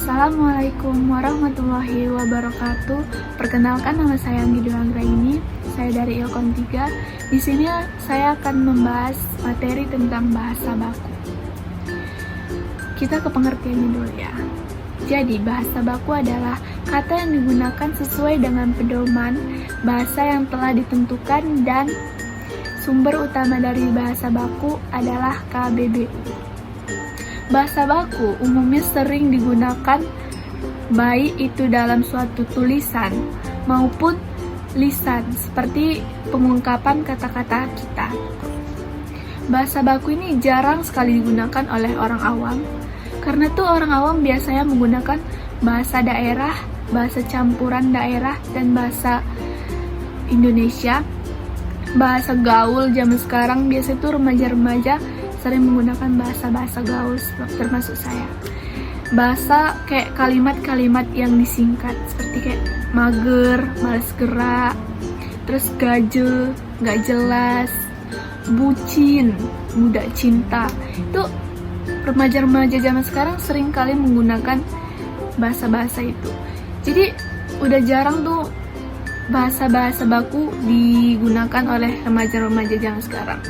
Assalamualaikum warahmatullahi wabarakatuh. Perkenalkan, nama saya Anggi Dwi Anggraini. Saya dari Ilkom 3. Di sini saya akan membahas materi tentang bahasa baku. Kita ke pengertiannya dulu ya. Jadi, bahasa baku adalah kata yang digunakan sesuai dengan pedoman bahasa yang telah ditentukan, dan sumber utama dari bahasa baku adalah KBBI. Bahasa baku umumnya sering digunakan baik itu dalam suatu tulisan maupun lisan, seperti pengungkapan kata-kata kita. Bahasa baku ini jarang sekali digunakan oleh orang awam, karena tuh orang awam biasanya menggunakan bahasa daerah, bahasa campuran daerah, dan bahasa Indonesia. Bahasa gaul zaman sekarang biasanya tuh remaja-remaja sering menggunakan bahasa-bahasa gaul, termasuk saya. Bahasa kayak kalimat-kalimat yang disingkat, seperti kayak mager, males gerak, terus gaje, gak jelas, bucin, budak cinta. Itu remaja-remaja zaman sekarang sering kali menggunakan bahasa-bahasa itu. Jadi udah jarang tuh bahasa-bahasa baku digunakan oleh remaja-remaja zaman sekarang.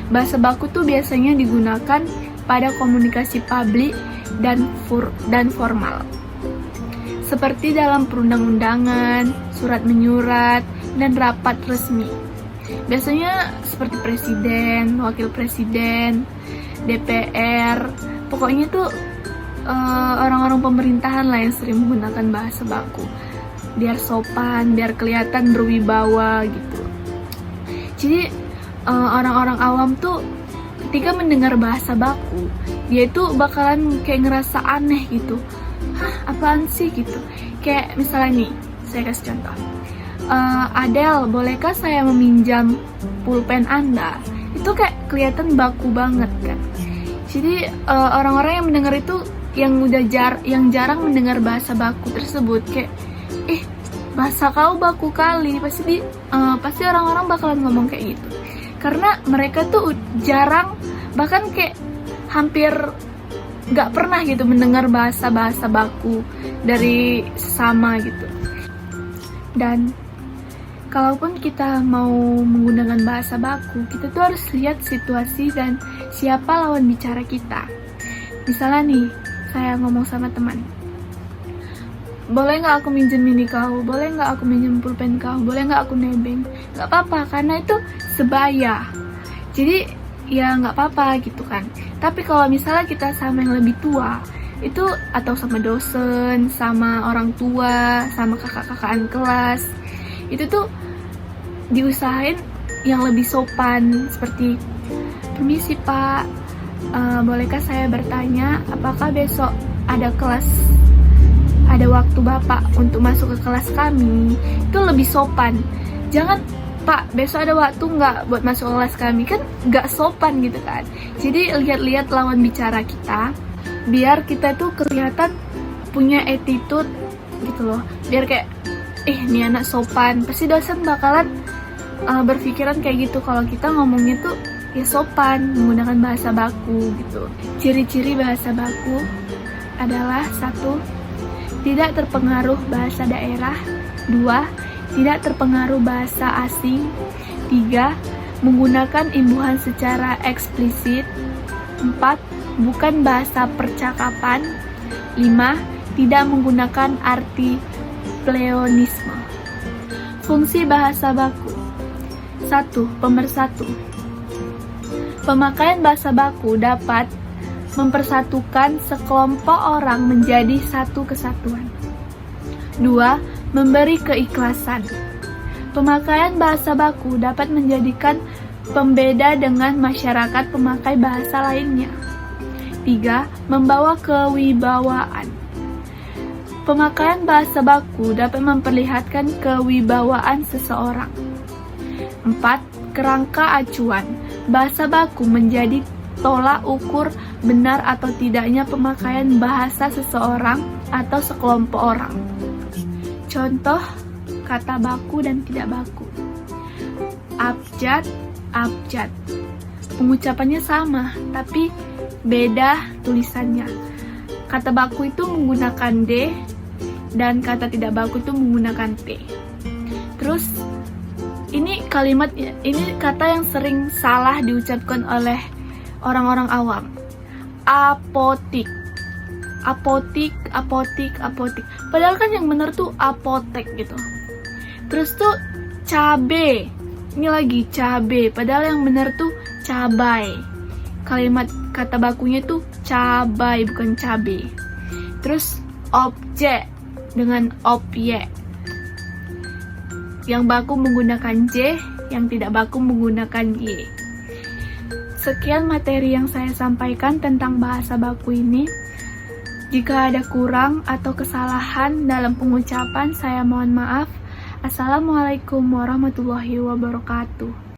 Bahasa baku tuh biasanya digunakan pada komunikasi publik dan formal, seperti dalam perundang-undangan, surat menyurat, dan rapat resmi. Biasanya seperti presiden, wakil presiden, DPR, pokoknya tuh orang-orang pemerintahan lah yang sering menggunakan bahasa baku, biar sopan, biar kelihatan berwibawa gitu. Jadi orang-orang awam tuh ketika mendengar bahasa baku, dia tuh bakalan kayak ngerasa aneh gitu. Hah, apaan sih gitu. Kayak misalnya nih, saya kasih contoh. Adele, bolehkah saya meminjam pulpen Anda? Itu kayak kelihatan baku banget kan. Jadi orang-orang yang mendengar itu yang jarang mendengar bahasa baku tersebut kayak, bahasa kau baku kali. Pasti orang-orang bakalan ngomong kayak gitu. Karena mereka tuh jarang, bahkan kayak hampir gak pernah gitu mendengar bahasa-bahasa baku dari sesama gitu. Dan kalaupun kita mau menggunakan bahasa baku, kita tuh harus lihat situasi dan siapa lawan bicara kita. Misalnya nih, saya ngomong sama teman, boleh gak aku minjem ini kau? Boleh gak aku minjem pulpen kau? Boleh gak aku nebeng? Gak apa-apa, karena itu sebaya. Jadi ya gak apa-apa gitu kan. Tapi kalau misalnya kita sama yang lebih tua, itu atau sama dosen, sama orang tua, sama kakak-kakakan kelas, itu tuh diusahain yang lebih sopan, seperti, permisi pak, bolehkah saya bertanya apakah besok ada waktu bapak untuk masuk ke kelas kami? Itu lebih sopan. Jangan, pak besok ada waktu nggak buat masuk ke kelas kami, kan nggak sopan gitu kan. Jadi lihat-lihat lawan bicara kita, biar kita tuh kelihatan punya attitude gitu loh, biar kayak nih anak sopan. Pasti dosen bakalan berpikiran kayak gitu, kalau kita ngomongnya tuh ya sopan, menggunakan bahasa baku gitu. Ciri-ciri bahasa baku adalah: 1. Tidak terpengaruh bahasa daerah. 2. Tidak terpengaruh bahasa asing. 3. Menggunakan imbuhan secara eksplisit. 4. Bukan bahasa percakapan. 5. Tidak menggunakan arti pleonasme. Fungsi bahasa baku. 1. Pemersatu. Pemakaian bahasa baku dapat mempersatukan sekelompok orang menjadi satu kesatuan. 2. Memberi keikhlasan. Pemakaian bahasa baku dapat menjadikan pembeda dengan masyarakat pemakai bahasa lainnya. 3. Membawa kewibawaan. Pemakaian bahasa baku dapat memperlihatkan kewibawaan seseorang. 4. Kerangka acuan. Bahasa baku menjadi tolak ukur benar atau tidaknya pemakaian bahasa seseorang atau sekelompok orang. Contoh kata baku dan tidak baku. Abjad, abjad. Pengucapannya sama, tapi beda tulisannya. kata baku itu menggunakan D dan kata tidak baku itu menggunakan T. Terus ini kata yang sering salah diucapkan oleh orang-orang awam. Apotik. Padahal kan yang benar tuh apotek gitu. Terus tuh cabe. Ini lagi cabe, padahal yang benar tuh cabai. Kalimat kata bakunya tuh cabai bukan cabe. Terus objek dengan objek. Yang baku menggunakan J, yang tidak baku menggunakan Y. Sekian materi yang saya sampaikan tentang bahasa baku ini. Jika ada kurang atau kesalahan dalam pengucapan, saya mohon maaf. Assalamualaikum warahmatullahi wabarakatuh.